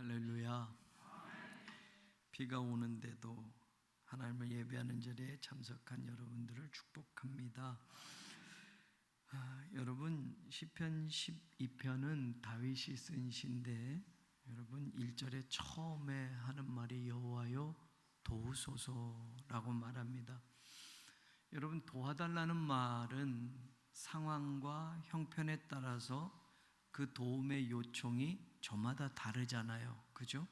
할렐루야. 비가 오는데도 하나님을 예배하는 자리에 참석한 여러분들을 축복합니다. 여러분, 시편 12편은 다윗이 쓴 시인데, 여러분 1절에 처음에 하는 말이 여호와여 도우소서라고 말합니다. 여러분, 도와달라는 말은 상황과 형편에 따라서 그 도움의 요청이 저마다 다르잖아요. 그죠?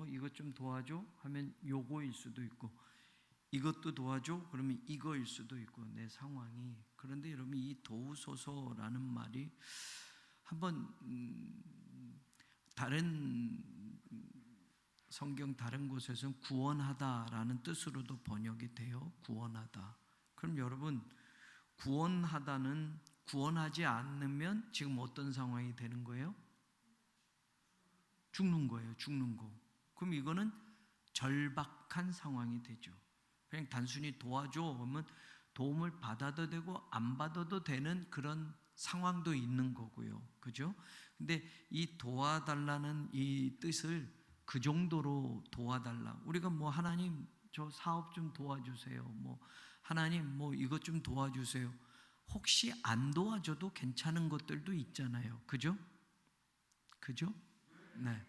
이것 좀 도와줘 하면 요거일 수도 있고, 이것도 도와줘 그러면 이거일 수도 있고, 내 상황이. 그런데 여러분, 이 도우소서라는 말이 한번 다른 성경 다른 곳에서는 구원하다라는 뜻으로도 번역이 돼요. 구원하다. 그럼 여러분, 구원하다는 구원하지 않으면 지금 어떤 상황이 되는 거예요? 죽는 거예요. 죽는 거. 그럼 이거는 절박한 상황이 되죠. 그냥 단순히 도와줘 그러면 도움을 받아도 되고 안 받아도 되는 그런 상황도 있는 거고요. 그죠? 근데 이 도와달라는 이 뜻을 그 정도로 도와달라. 우리가 하나님 저 사업 좀 도와주세요. 하나님 이것 좀 도와주세요. 혹시 안 도와줘도 괜찮은 것들도 있잖아요. 그죠? 그죠? 네.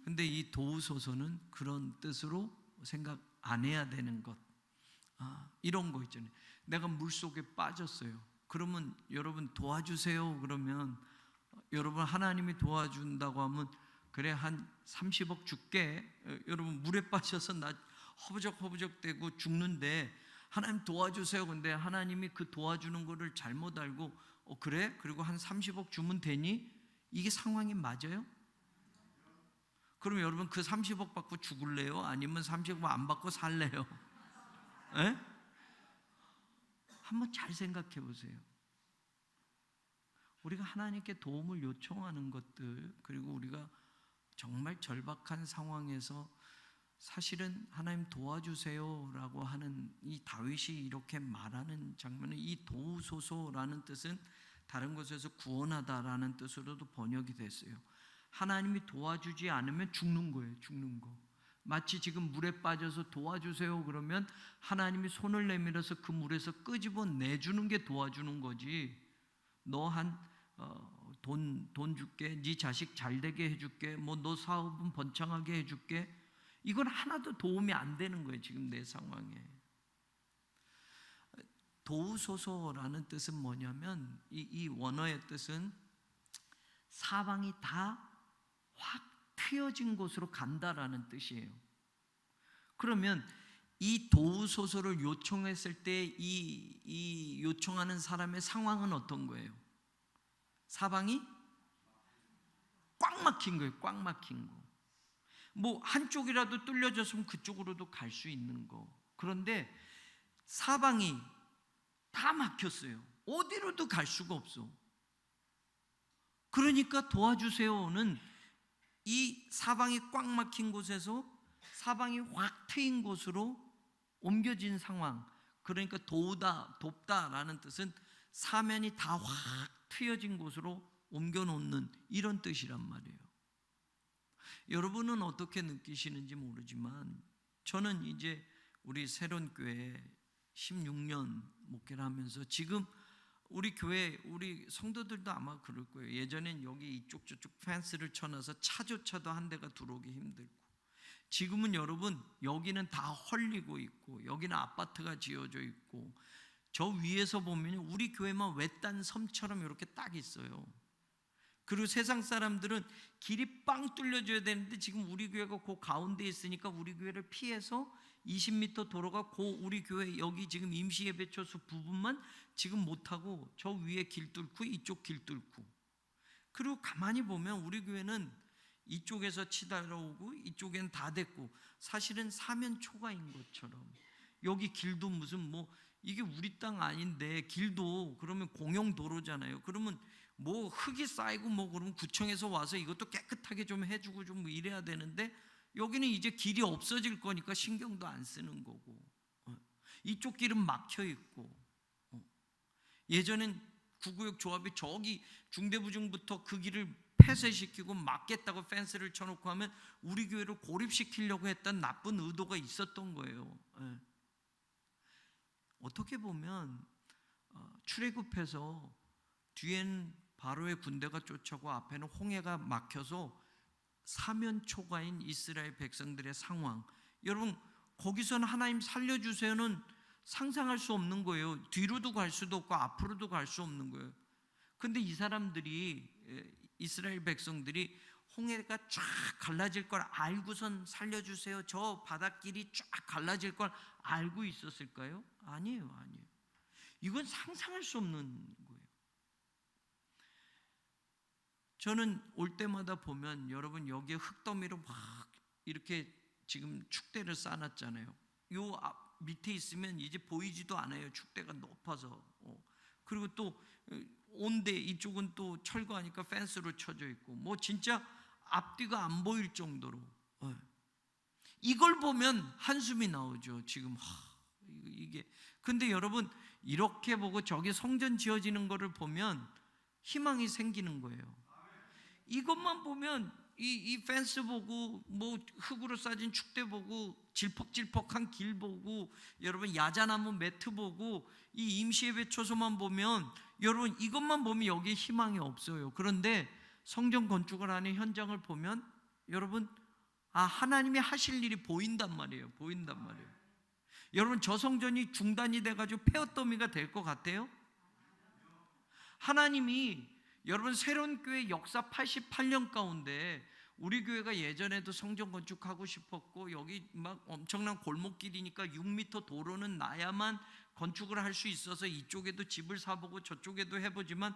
근데 이 도우소서는 그런 뜻으로 생각 안 해야 되는 것. 이런 거 있잖아요. 내가 물속에 빠졌어요. 그러면 여러분 도와주세요. 그러면 여러분 하나님이 도와준다고 하면 그래 한 30억 줄게. 여러분 물에 빠져서 나 허부적 대고 죽는데 하나님 도와주세요. 근데 하나님이 그 도와주는 거를 잘못 알고 그래? 그리고 한 30억 주면 되니? 이게 상황이 맞아요? 그럼 여러분 그 30억 받고 죽을래요? 아니면 30억 안 받고 살래요? 에? 한번 잘 생각해 보세요. 우리가 하나님께 도움을 요청하는 것들, 그리고 우리가 정말 절박한 상황에서 사실은 하나님 도와주세요 라고 하는 이 다윗이 이렇게 말하는 장면은, 이 도우소서라는 뜻은 다른 곳에서 구원하다라는 뜻으로도 번역이 됐어요. 하나님이 도와주지 않으면 죽는 거예요. 죽는 거. 마치 지금 물에 빠져서 도와주세요 그러면 하나님이 손을 내밀어서 그 물에서 끄집어 내주는 게 도와주는 거지, 너 돈 줄게, 네 자식 잘 되게 해줄게, 너 사업은 번창하게 해줄게, 이건 하나도 도움이 안 되는 거예요. 지금 내 상황에. 도우소서라는 뜻은 뭐냐면, 이 원어의 뜻은 사방이 다 확 트여진 곳으로 간다라는 뜻이에요. 그러면 이 도우소서를 요청했을 때 이 요청하는 사람의 상황은 어떤 거예요? 사방이 꽉 막힌 거예요. 꽉 막힌 거. 한쪽이라도 뚫려졌으면 그쪽으로도 갈 수 있는 거. 그런데 사방이 다 막혔어요. 어디로도 갈 수가 없어. 그러니까 도와주세요는 이 사방이 꽉 막힌 곳에서 사방이 확 트인 곳으로 옮겨진 상황. 그러니까 돕다라는 뜻은 사면이 다 확 트여진 곳으로 옮겨놓는 이런 뜻이란 말이에요. 여러분은 어떻게 느끼시는지 모르지만 저는 이제 우리 새로운 교회 16년 목회를 하면서 지금 우리 교회 우리 성도들도 아마 그럴 거예요. 예전엔 여기 이쪽 저쪽 펜스를 쳐놔서 차조차도 한 대가 들어오기 힘들고, 지금은 여러분 여기는 다 헐리고 있고 여기는 아파트가 지어져 있고 저 위에서 보면 우리 교회만 외딴 섬처럼 이렇게 딱 있어요. 그리고 세상 사람들은 길이 빵 뚫려줘야 되는데 지금 우리 교회가 그 가운데 있으니까 우리 교회를 피해서 20m 도로가 우리 교회 여기 지금 임시예배처소 부분만 지금 못하고 저 위에 길 뚫고 이쪽 길 뚫고, 그리고 가만히 보면 우리 교회는 이쪽에서 치다러 오고 이쪽엔 다 됐고 사실은 사면 초가인 것처럼, 여기 길도 무슨 이게 우리 땅 아닌데 길도 그러면 공영 도로잖아요. 그러면 흙이 쌓이고 그러면 구청에서 와서 이것도 깨끗하게 좀 해주고 좀 이래야 되는데 여기는 이제 길이 없어질 거니까 신경도 안 쓰는 거고, 이쪽 길은 막혀 있고, 예전엔 구구역 조합이 저기 중대부중부터 그 길을 폐쇄시키고 막겠다고 펜스를 쳐놓고 하면 우리 교회를 고립시키려고 했던 나쁜 의도가 있었던 거예요. 예. 어떻게 보면 출애굽해서 뒤엔 바로의 군대가 쫓아오고 앞에는 홍해가 막혀서 사면초가인 이스라엘 백성들의 상황, 여러분 거기서는 하나님 살려주세요는 상상할 수 없는 거예요. 뒤로도 갈 수도 없고 앞으로도 갈 수 없는 거예요. 근데 이 사람들이, 이스라엘 백성들이 홍해가 쫙 갈라질 걸 알고선 살려주세요, 저 바닷길이 쫙 갈라질 걸 알고 있었을까요? 아니에요. 이건 상상할 수 없는 거예요. 저는 올 때마다 보면 여러분 여기에 흙더미로 막 이렇게 지금 축대를 쌓아놨잖아요. 요 밑에 있으면 이제 보이지도 않아요. 축대가 높아서. 그리고 또 온데 이쪽은 또 철거하니까 펜스로 쳐져 있고, 뭐 진짜 앞뒤가 안 보일 정도로. 이걸 보면 한숨이 나오죠. 지금 이게. 근데 여러분 이렇게 보고 저기 성전 지어지는 거를 보면 희망이 생기는 거예요. 이것만 보면 이 펜스 보고 뭐 흙으로 쌓진 축대 보고 질퍽질퍽한 길 보고 여러분 야자나무 매트 보고 이 임시예배 초소만 보면 여러분 이것만 보면 여기에 희망이 없어요. 그런데 성전 건축을 하는 현장을 보면 여러분 하나님이 하실 일이 보인단 말이에요. 여러분 저 성전이 중단이 돼가지고 폐허더미가 될 것 같아요? 하나님이 여러분 새로운 교회 역사 88년 가운데 우리 교회가 예전에도 성전 건축하고 싶었고 여기 막 엄청난 골목길이니까 6m 도로는 나야만 건축을 할 수 있어서 이쪽에도 집을 사보고 저쪽에도 해보지만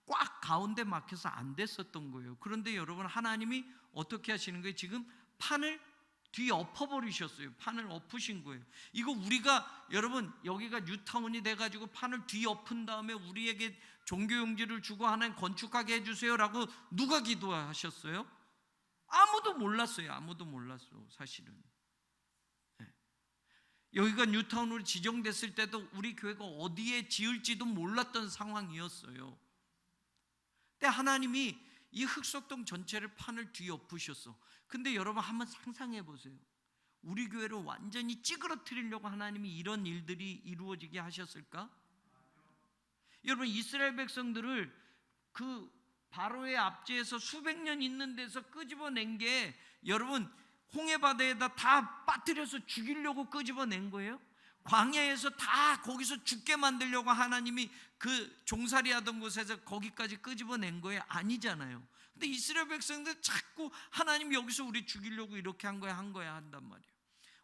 꽉 가운데 막혀서 안 됐었던 거예요. 그런데 여러분 하나님이 어떻게 하시는 거예요? 지금 판을 뒤엎어버리셨어요. 판을 엎으신 거예요. 이거 우리가 여러분 여기가 뉴타운이 돼가지고 판을 뒤엎은 다음에 우리에게 종교용지를 주고 하나님 건축하게 해주세요 라고 누가 기도하셨어요? 아무도 몰랐어요. 사실은. 여기가 뉴타운으로 지정됐을 때도 우리 교회가 어디에 지을지도 몰랐던 상황이었어요. 근데 하나님이 이 흑석동 전체를 판을 뒤엎으셨어. 근데 여러분 한번 상상해 보세요. 우리 교회를 완전히 찌그러뜨리려고 하나님이 이런 일들이 이루어지게 하셨을까? 여러분 이스라엘 백성들을 그 바로의 압제에서 수백 년 있는 데서 끄집어낸 게 여러분 홍해바다에다 다 빠뜨려서 죽이려고 끄집어낸 거예요? 광야에서 다 거기서 죽게 만들려고 하나님이 그 종살이 하던 곳에서 거기까지 끄집어낸 거예요? 아니잖아요. 근데 이스라엘 백성들 자꾸 하나님 여기서 우리 죽이려고 이렇게 한 거야 한단 말이에요.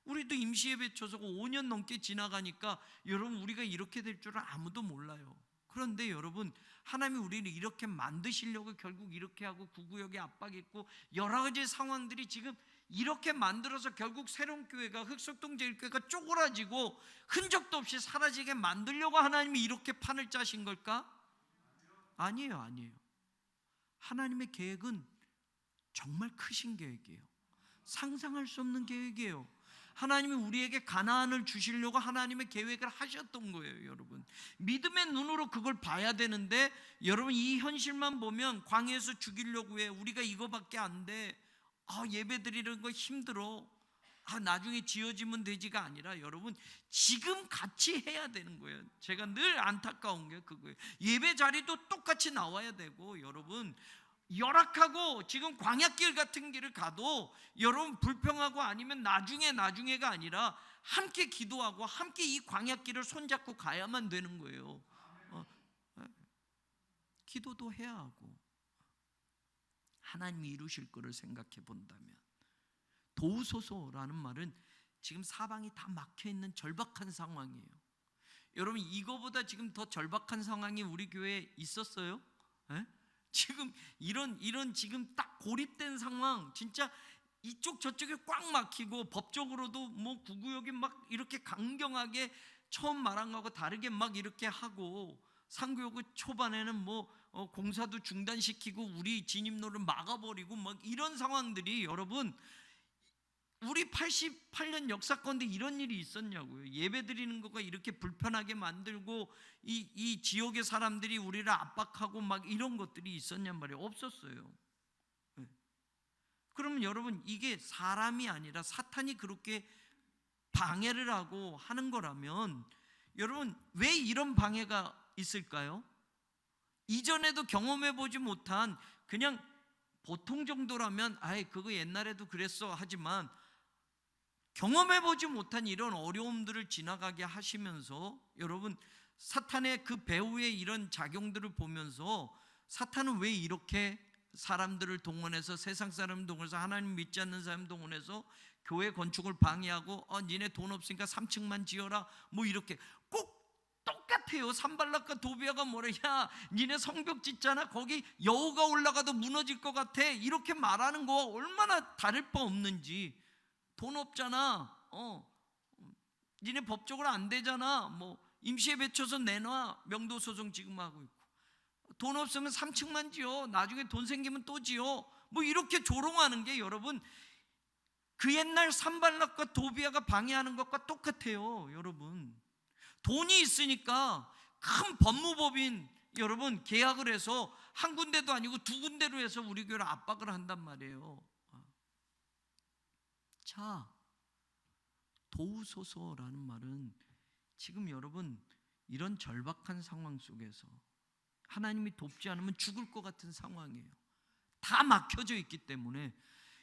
우리도 임시예배 초소가 5년 넘게 지나가니까 여러분 우리가 이렇게 될 줄은 아무도 몰라요. 그런데 여러분 하나님이 우리를 이렇게 만드시려고 결국 이렇게 하고 구구역에 압박이 있고 여러 가지 상황들이 지금 이렇게 만들어서 결국 새로운 교회가 흑석동 제일교회가 쪼그라지고 흔적도 없이 사라지게 만들려고 하나님이 이렇게 판을 짜신 걸까? 아니에요. 하나님의 계획은 정말 크신 계획이에요. 상상할 수 없는 계획이에요. 하나님이 우리에게 가나안을 주시려고 하나님의 계획을 하셨던 거예요. 여러분 믿음의 눈으로 그걸 봐야 되는데 여러분 이 현실만 보면 광야에서 죽이려고 해. 우리가 이거밖에 안 돼. 예배 드리는 거 힘들어. 나중에 지어지면 되지가 아니라 여러분 지금 같이 해야 되는 거예요. 제가 늘 안타까운 게 그거예요. 예배 자리도 똑같이 나와야 되고 여러분 열악하고 지금 광야길 같은 길을 가도 여러분 불평하고 아니면 나중에가 아니라 함께 기도하고 함께 이 광야길을 손잡고 가야만 되는 거예요. 기도도 해야 하고 하나님이 이루실 거를 생각해 본다면 도우소서라는 말은 지금 사방이 다 막혀있는 절박한 상황이에요. 여러분 이거보다 지금 더 절박한 상황이 우리 교회에 있었어요? 지금 이런 지금 딱 고립된 상황, 진짜 이쪽 저쪽에 꽉 막히고 법적으로도 뭐 구구역이 막 이렇게 강경하게 처음 말한 거하고 다르게 막 이렇게 하고 상구역의 초반에는 뭐 공사도 중단시키고 우리 진입로를 막아버리고 막 이런 상황들이 여러분 우리 88년 역사 가운데 이런 일이 있었냐고요. 예배 드리는 거가 이렇게 불편하게 만들고 이 지역의 사람들이 우리를 압박하고 막 이런 것들이 있었냔 말이에요. 없었어요. 그러면 여러분, 이게 사람이 아니라 사탄이 그렇게 방해를 하고 하는 거라면 여러분, 왜 이런 방해가 있을까요? 이전에도 경험해 보지 못한, 그냥 보통 정도라면 아이 그거 옛날에도 그랬어 하지만, 경험해 보지 못한 이런 어려움들을 지나가게 하시면서 여러분, 사탄의 그 배후의 이런 작용들을 보면서 사탄은 왜 이렇게 사람들을 동원해서, 세상 사람 동원해서, 하나님 믿지 않는 사람 동원해서 교회 건축을 방해하고, 니네 돈 없으니까 3층만 지어라, 뭐 이렇게. 꼭 똑같아요. 산발락과 도비아가 뭐래, 야 니네 성벽 짓잖아, 거기 여우가 올라가도 무너질 것 같아, 이렇게 말하는 거와 얼마나 다를 바 없는지. 돈 없잖아, 니네 법적으로 안 되잖아, 뭐 임시에 배쳐서 내놔, 명도소송 지금 하고 있고. 돈 없으면 3층만 지어, 나중에 돈 생기면 또 지어, 뭐 이렇게 조롱하는 게 여러분, 그 옛날 산발락과 도비아가 방해하는 것과 똑같아요. 여러분, 돈이 있으니까 큰 법무법인 여러분 계약을 해서 한 군데도 아니고 두 군데로 해서 우리 교회를 압박을 한단 말이에요. 자, 도우소서라는 말은 지금 여러분, 이런 절박한 상황 속에서 하나님이 돕지 않으면 죽을 것 같은 상황이에요. 다 막혀져 있기 때문에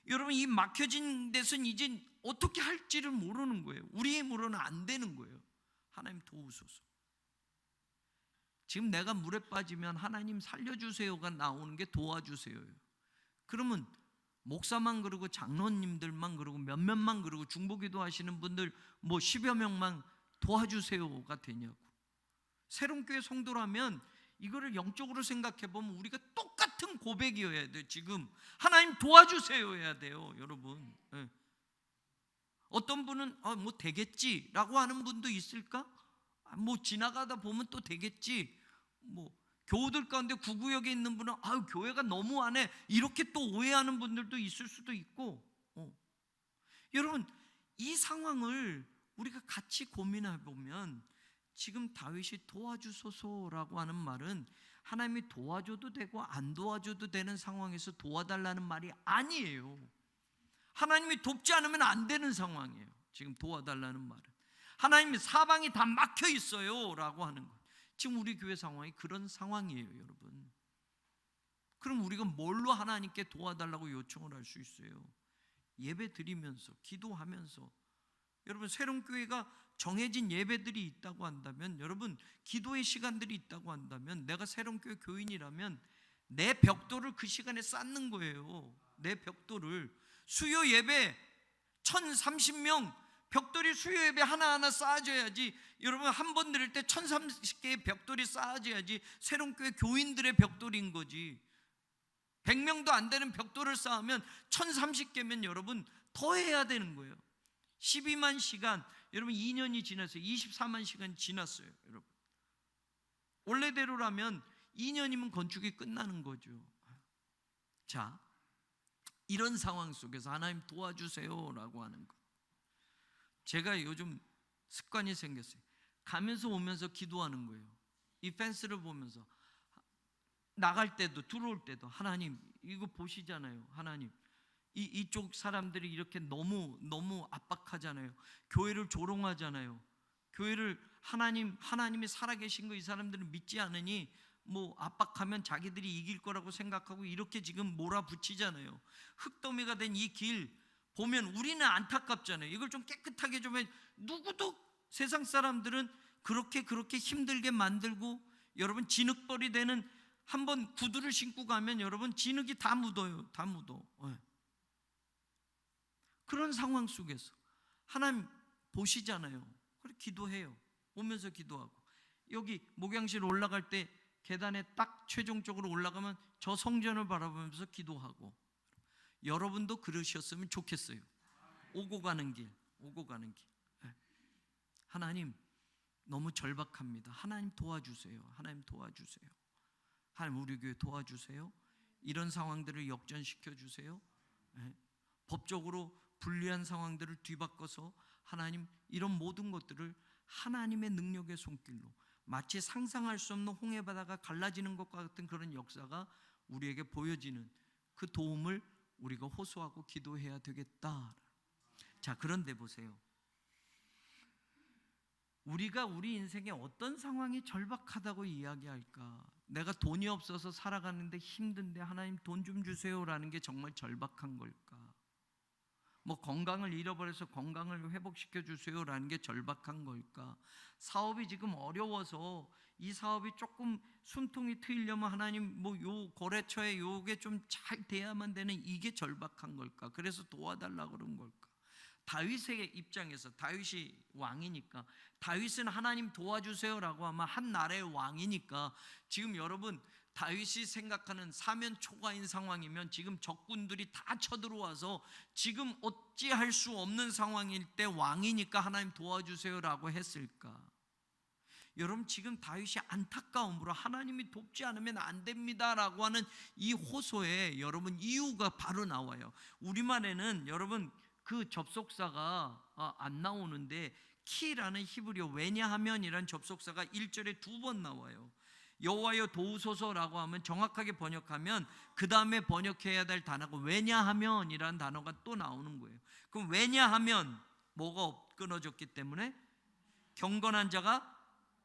여러분, 이 막혀진 데서는 이제 어떻게 할지를 모르는 거예요. 우리의 힘으로는 안 되는 거예요. 하나님 도우소서. 지금 내가 물에 빠지면 하나님 살려주세요가 나오는 게 도와주세요예요. 그러면 목사만 그러고 장로님들만 그러고 몇몇만 그러고 중보기도 하시는 분들 뭐 10여 명만 도와주세요가 되냐고. 새롬교회 성도라면 이거를 영적으로 생각해 보면 우리가 똑같은 고백이어야 돼요. 지금 하나님 도와주세요 해야 돼요, 여러분. 네. 어떤 분은 뭐 되겠지라고 하는 분도 있을까? 뭐 지나가다 보면 또 되겠지. 뭐 교우들 가운데 구구역에 있는 분은 교회가 너무 안 해, 이렇게 또 오해하는 분들도 있을 수도 있고. 여러분, 이 상황을 우리가 같이 고민해 보면 지금 다윗이 도와주소서라고 하는 말은 하나님이 도와줘도 되고 안 도와줘도 되는 상황에서 도와달라는 말이 아니에요. 하나님이 돕지 않으면 안 되는 상황이에요. 지금 도와달라는 말은 하나님이 사방이 다 막혀 있어요 라고 하는 것. 지금 우리 교회 상황이 그런 상황이에요, 여러분. 그럼 우리가 뭘로 하나님께 도와달라고 요청을 할 수 있어요? 예배 드리면서, 기도하면서. 여러분, 새롬교회가 정해진 예배들이 있다고 한다면, 여러분 기도의 시간들이 있다고 한다면, 내가 새롬교회 교인이라면 내 벽돌을 그 시간에 쌓는 거예요. 내 벽돌을. 수요 예배 1030명 벽돌이 수요 예배 하나하나 쌓아져야지. 여러분, 한 번 드릴 때 1030개의 벽돌이 쌓아져야지 새롬교회 교인들의 벽돌인 거지. 100명도 안 되는 벽돌을 쌓으면 1030개면 여러분 더 해야 되는 거예요. 12만 시간, 여러분 2년이 지났어요. 24만 시간이 지났어요, 여러분. 원래대로라면 2년이면 건축이 끝나는 거죠. 자, 이런 상황 속에서 하나님 도와주세요라고 하는 거. 제가 요즘 습관이 생겼어요. 가면서 오면서 기도하는 거예요. 이 펜스를 보면서 나갈 때도 들어올 때도, 하나님 이거 보시잖아요. 하나님 이쪽 사람들이 이렇게 너무 압박하잖아요. 교회를 조롱하잖아요. 교회를 하나님이 살아계신 거 이 사람들은 믿지 않으니 뭐 압박하면 자기들이 이길 거라고 생각하고 이렇게 지금 몰아붙이잖아요. 흙더미가 된 이 길 보면 우리는 안타깝잖아요. 이걸 좀 깨끗하게 좀 해. 누구도 세상 사람들은 그렇게 힘들게 만들고, 여러분 진흙벌이 되는, 한번 구두를 신고 가면 여러분 진흙이 다 묻어요. 다 묻어. 그런 상황 속에서 하나님 보시잖아요. 그래 기도해요. 오면서 기도하고, 여기 목양실 올라갈 때 계단에 딱 최종적으로 올라가면 저 성전을 바라보면서 기도하고. 여러분도 그러셨으면 좋겠어요. 오고 가는 길. 하나님 너무 절박합니다. 하나님 도와주세요. 하나님 도와주세요. 하나님 우리 교회 도와주세요. 이런 상황들을 역전시켜 주세요. 법적으로 불리한 상황들을 뒤바꿔서 하나님 이런 모든 것들을 하나님의 능력의 손길로, 마치 상상할 수 없는 홍해바다가 갈라지는 것과 같은 그런 역사가 우리에게 보여지는 그 도움을 우리가 호소하고 기도해야 되겠다. 자, 그런데 보세요. 우리가 우리 인생에 어떤 상황이 절박하다고 이야기할까? 내가 돈이 없어서 살아가는데 힘든데 하나님 돈 좀 주세요라는 게 정말 절박한 걸까? 뭐 건강을 잃어버려서 건강을 회복시켜 주세요라는 게 절박한 걸까? 사업이 지금 어려워서 이 사업이 조금 숨통이 트이려면 하나님 뭐 요 거래처에 요게 좀 잘 돼야만 되는 이게 절박한 걸까? 그래서 도와달라고 그런 걸까? 다윗의 입장에서, 다윗이 왕이니까, 다윗은 하나님 도와주세요라고 하면 한 나라의 왕이니까, 지금 여러분 다윗이 생각하는 사면 초과인 상황이면 지금 적군들이 다 쳐들어와서 지금 어찌할 수 없는 상황일 때 왕이니까 하나님 도와주세요라고 했을까? 여러분, 지금 다윗이 안타까움으로 하나님이 돕지 않으면 안 됩니다라고 하는 이 호소에 여러분 이유가 바로 나와요. 우리말에는 여러분 그 접속사가 안 나오는데 키라는 히브리어 왜냐하면이란 접속사가 1절에 2번 나와요. 여호와여 도우소서라고 하면 정확하게 번역하면 그 다음에 번역해야 될 단어가 왜냐하면이란 단어가 또 나오는 거예요. 그럼 왜냐하면 뭐가 끊어졌기 때문에? 경건한 자가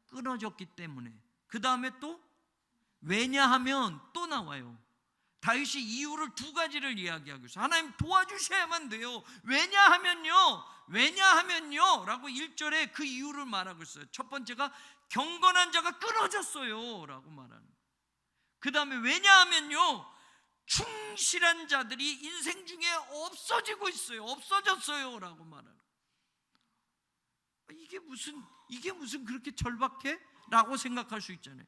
끊어졌기 때문에. 그 다음에 또 왜냐하면 또 나와요. 다윗이 이유를 두 가지를 이야기하고 있어요. 하나님 도와주셔야만 돼요. 왜냐하면요 라고 1절에 그 이유를 말하고 있어요. 첫 번째가 경건한 자가 끊어졌어요 라고 말하는. 그 다음에 왜냐하면요 충실한 자들이 인생 중에 없어지고 있어요. 없어졌어요 라고 말하는. 이게 무슨 그렇게 절박해? 라고 생각할 수 있잖아요.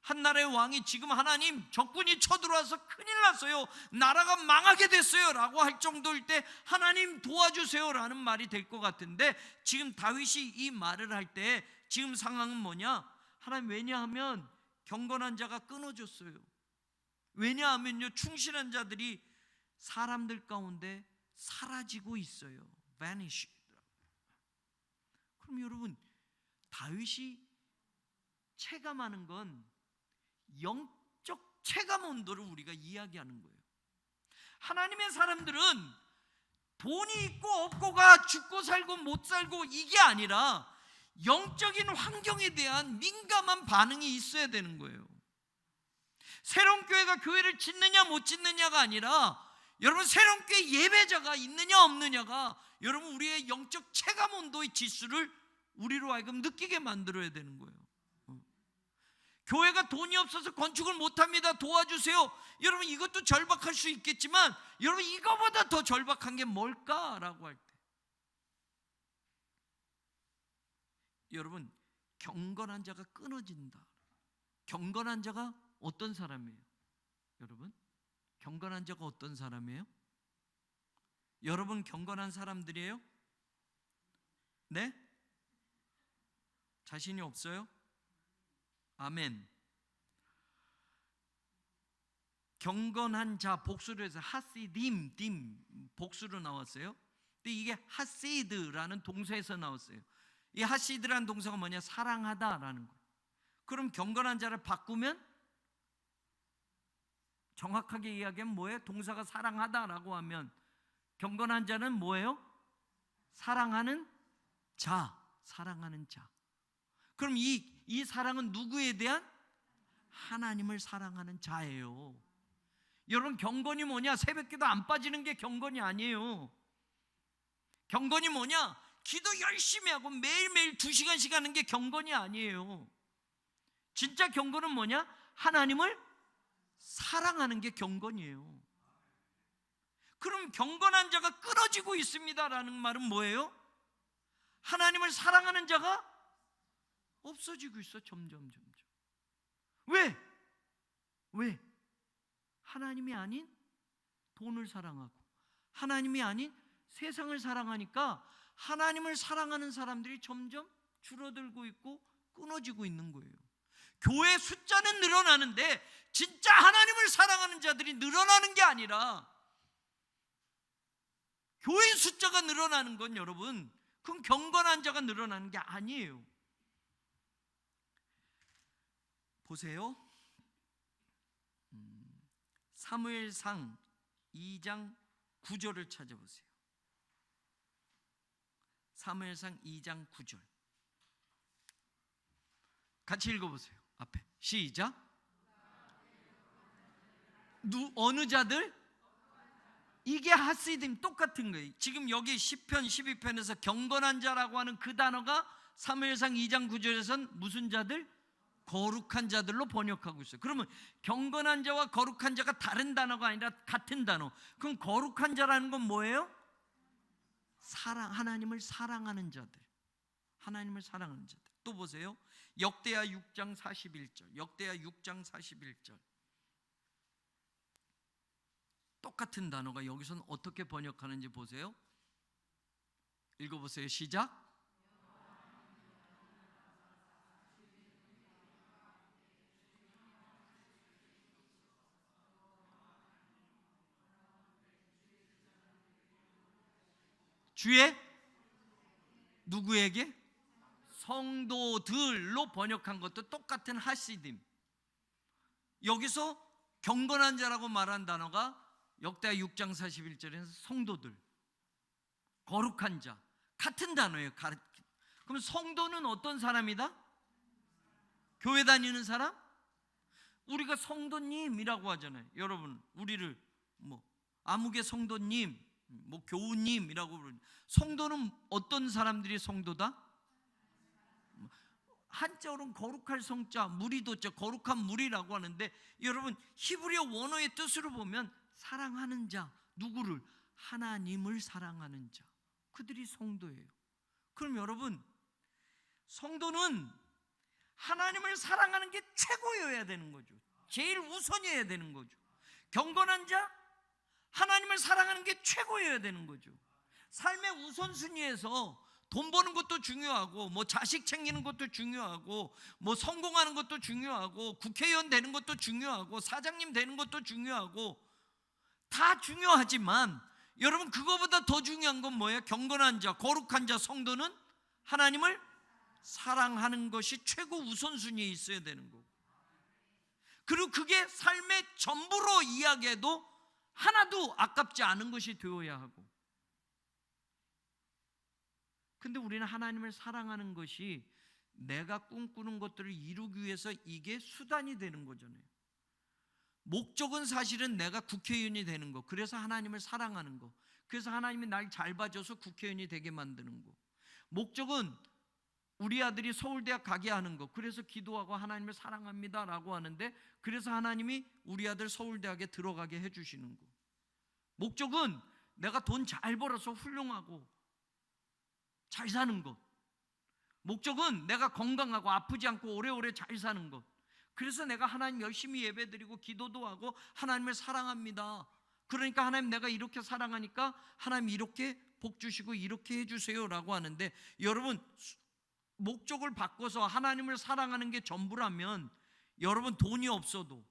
한 나라의 왕이 지금 하나님 적군이 쳐들어와서 큰일 났어요, 나라가 망하게 됐어요 라고 할 정도일 때 하나님 도와주세요 라는 말이 될 것 같은데, 지금 다윗이 이 말을 할 때 지금 상황은 뭐냐? 하나님 왜냐하면 경건한 자가 끊어졌어요. 왜냐하면요 충실한 자들이 사람들 가운데 사라지고 있어요. vanish. 그럼 여러분, 다윗이 체감하는 건 영적 체감 온도를 우리가 이야기하는 거예요. 하나님의 사람들은 돈이 있고 없고가 죽고 살고 못 살고 이게 아니라 영적인 환경에 대한 민감한 반응이 있어야 되는 거예요. 새로운 교회가 교회를 짓느냐 못 짓느냐가 아니라 여러분 새로운 교회 예배자가 있느냐 없느냐가 여러분 우리의 영적 체감 온도의 지수를 우리로 하여금 느끼게 만들어야 되는 거예요. 교회가 돈이 없어서 건축을 못합니다, 도와주세요. 여러분 이것도 절박할 수 있겠지만 여러분 이거보다 더 절박한 게 뭘까라고 할 때, 여러분 경건한 자가 끊어진다. 경건한 자가 어떤 사람이에요? 여러분 경건한 자가 어떤 사람이에요? 여러분 경건한 사람들이에요? 네? 자신이 없어요? 아멘. 경건한 자 복수로 해서 하시딤, 복수로 나왔어요. 근데 이게 하시드라는 동사에서 나왔어요. 이 하시드라는 동사가 뭐냐? 사랑하다라는 거예요. 그럼 경건한 자를 바꾸면 정확하게 이야기하면 뭐예요? 동사가 사랑하다라고 하면 경건한 자는 뭐예요? 사랑하는 자, 사랑하는 자. 그럼 이 사랑은 누구에 대한? 하나님을 사랑하는 자예요. 여러분 경건이 뭐냐? 새벽기도 안 빠지는 게 경건이 아니에요. 경건이 뭐냐? 기도 열심히 하고 매일매일 2시간씩 하는 게 경건이 아니에요. 진짜 경건은 뭐냐? 하나님을 사랑하는 게 경건이에요. 그럼 경건한 자가 끊어지고 있습니다라는 말은 뭐예요? 하나님을 사랑하는 자가 없어지고 있어. 점점. 왜? 하나님이 아닌 돈을 사랑하고 하나님이 아닌 세상을 사랑하니까 하나님을 사랑하는 사람들이 점점 줄어들고 있고 끊어지고 있는 거예요. 교회 숫자는 늘어나는데 진짜 하나님을 사랑하는 자들이 늘어나는 게 아니라 교회 숫자가 늘어나는 건 여러분 그럼 경건한 자가 늘어나는 게 아니에요. 보세요. 사무엘상 2장 구절을 찾아보세요. 사무엘상 2장 9절. 같이 읽어보세요. 앞에 시작. 어느 자들? 이게 하시딤, 똑같은 거예요. 지금 여기 10편 12편에서 경건한 자라고 하는 그 단어가 사무엘상 2장 9절에서는 무슨 자들? 거룩한 자들로 번역하고 있어요. 그러면 경건한 자와 거룩한 자가 다른 단어가 아니라 같은 단어. 그럼 거룩한 자라는 건 뭐예요? 하나님을 사랑하는 자들. 하나님을 사랑하는 자들. 또 보세요. 역대하 6장 41절. 역대하 6장 41절. 똑같은 단어가 여기서는 어떻게 번역하는지 보세요. 읽어보세요. 시작. 주의 누구에게? 성도들로 번역한 것도 똑같은 하시딤. 여기서 경건한 자라고 말한 단어가 역대하 6장 41절에서 성도들, 거룩한 자, 같은 단어예요. 그럼 성도는 어떤 사람이다? 교회 다니는 사람? 우리가 성도님이라고 하잖아요. 여러분, 우리를 아무개 성도님, 교우님이라고 부르는. 성도는 어떤 사람들이 성도다? 한자어로는 거룩할 성자, 무리도자, 거룩한 무리라고 하는데, 여러분 히브리어 원어의 뜻으로 보면 사랑하는 자, 누구를? 하나님을 사랑하는 자, 그들이 성도예요. 그럼 여러분, 성도는 하나님을 사랑하는 게 최고여야 되는 거죠. 제일 우선이어야 되는 거죠. 경건한 자, 하나님을 사랑하는 게 최고여야 되는 거죠. 삶의 우선순위에서 돈 버는 것도 중요하고, 자식 챙기는 것도 중요하고, 성공하는 것도 중요하고, 국회의원 되는 것도 중요하고, 사장님 되는 것도 중요하고, 다 중요하지만 여러분, 그거보다 더 중요한 건 뭐예요? 경건한 자, 거룩한 자, 성도는 하나님을 사랑하는 것이 최고 우선순위에 있어야 되는 거고, 그리고 그게 삶의 전부로 이야기해도 하나도 아깝지 않은 것이 되어야 하고. 근데 우리는 하나님을 사랑하는 것이 내가 꿈꾸는 것들을 이루기 위해서 이게 수단이 되는 거잖아요. 목적은 사실은 내가 국회의원이 되는 거, 그래서 하나님을 사랑하는 거, 그래서 하나님이 날 잘 봐줘서 국회의원이 되게 만드는 거. 목적은 우리 아들이 서울대학 가게 하는 거, 그래서 기도하고 하나님을 사랑합니다 라고 하는데, 그래서 하나님이 우리 아들 서울대학에 들어가게 해주시는 거. 목적은 내가 돈 잘 벌어서 훌륭하고 잘 사는 것. 목적은 내가 건강하고 아프지 않고 오래오래 잘 사는 것. 그래서 내가 하나님 열심히 예배드리고 기도도 하고 하나님을 사랑합니다. 그러니까 하나님, 내가 이렇게 사랑하니까 하나님 이렇게 복 주시고 이렇게 해주세요 라고 하는데, 여러분, 목적을 바꿔서 하나님을 사랑하는 게 전부라면, 여러분 돈이 없어도,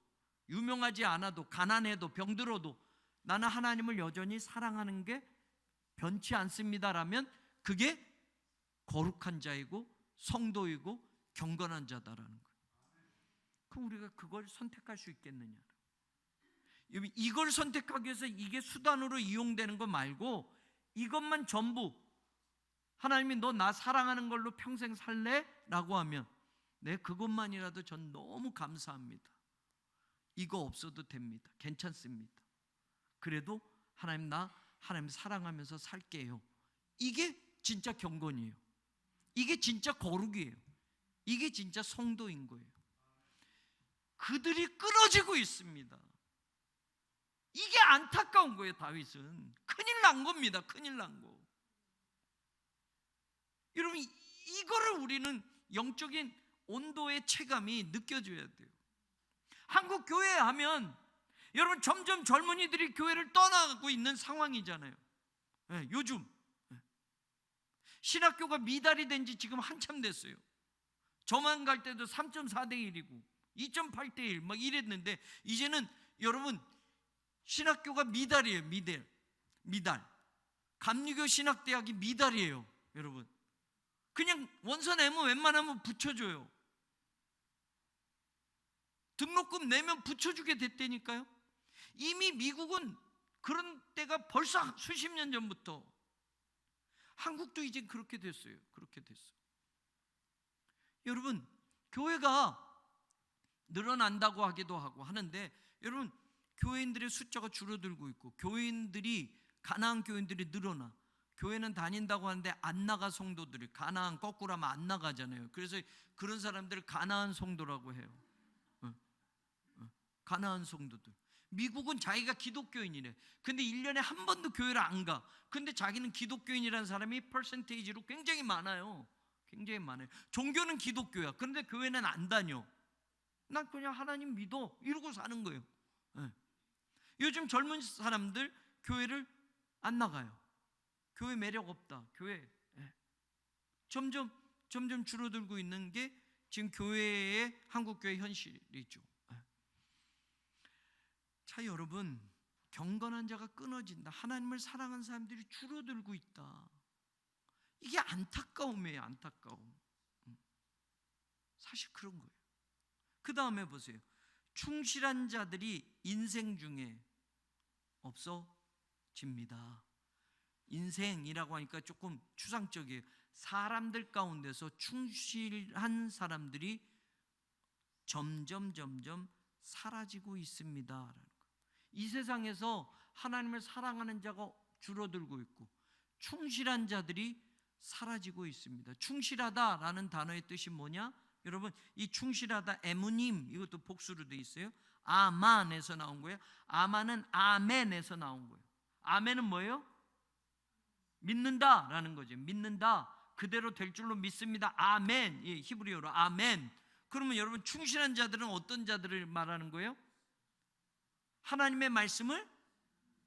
유명하지 않아도, 가난해도, 병들어도 나는 하나님을 여전히 사랑하는 게 변치 않습니다라면 그게 거룩한 자이고 성도이고 경건한 자다라는 거예요. 그럼 우리가 그걸 선택할 수 있겠느냐? 이걸 선택하기 위해서 이게 수단으로 이용되는 거 말고, 이것만 전부 하나님이 너 나 사랑하는 걸로 평생 살래? 라고 하면, 네, 그것만이라도 전 너무 감사합니다. 이거 없어도 됩니다. 괜찮습니다. 그래도 하나님, 나 하나님 사랑하면서 살게요. 이게 진짜 경건이에요. 이게 진짜 거룩이에요. 이게 진짜 성도인 거예요. 그들이 끊어지고 있습니다. 이게 안타까운 거예요. 다윗은 큰일 난 겁니다. 큰일 난 거. 여러분, 이거를 우리는 영적인 온도의 체감이 느껴져야 돼요. 한국 교회 하면 여러분 점점 젊은이들이 교회를 떠나가고 있는 상황이잖아요. 네, 요즘 신학교가 미달이 된 지 지금 한참 됐어요. 저만 갈 때도 3.4대 1이고 2.8대 1 막 이랬는데, 이제는 여러분 신학교가 미달이에요. 미달. 감리교 신학대학이 미달이에요. 여러분, 그냥 원서 내면 웬만하면 붙여줘요. 등록금 내면 붙여주게 됐다니까요. 이미 미국은 그런 때가 벌써 수십 년 전부터. 한국도 이제 그렇게 됐어요. 그렇게 됐어요. 여러분, 교회가 늘어난다고 하기도 하고 하는데, 여러분, 교회인들의 숫자가 줄어들고 있고, 가나안 교인들이 늘어나. 교회는 다닌다고 하는데 안 나가. 성도들이 가나안 거꾸로 하면 안 나가잖아요. 그래서 그런 사람들을 가나안 성도라고 해요. 가나안 성도들. 미국은 자기가 기독교인이래. 근데 1년에 한 번도 교회를 안 가. 근데 자기는 기독교인이라는 사람이 퍼센테이지로 굉장히 많아요. 굉장히 많아요. 종교는 기독교야. 그런데 교회는 안 다녀. 난 그냥 하나님 믿어 이러고 사는 거예요. 요즘 젊은 사람들 교회를 안 나가요. 교회 매력 없다. 교회 점점 줄어들고 있는 게 지금 교회의 한국 교회 현실이죠. 자, 여러분, 경건한 자가 끊어진다. 하나님을 사랑하는 사람들이 줄어들고 있다. 이게 안타까움이에요. 안타까움. 사실 그런 거예요. 그 다음에 보세요. 충실한 자들이 인생 중에 없어집니다. 인생이라고 하니까 조금 추상적이에요. 사람들 가운데서 충실한 사람들이 점점 사라지고 있습니다. 이 세상에서 하나님을 사랑하는 자가 줄어들고 있고 충실한 자들이 사라지고 있습니다. 충실하다라는 단어의 뜻이 뭐냐? 여러분, 이 충실하다, 에무님, 이것도 복수로 되어 있어요. 아만에서 나온 거예요. 아만은 아멘에서 나온 거예요. 아멘은 뭐예요? 믿는다라는 거죠. 믿는다, 그대로 될 줄로 믿습니다. 아멘. 예, 히브리어로 아멘. 그러면 여러분, 충실한 자들은 어떤 자들을 말하는 거예요? 하나님의 말씀을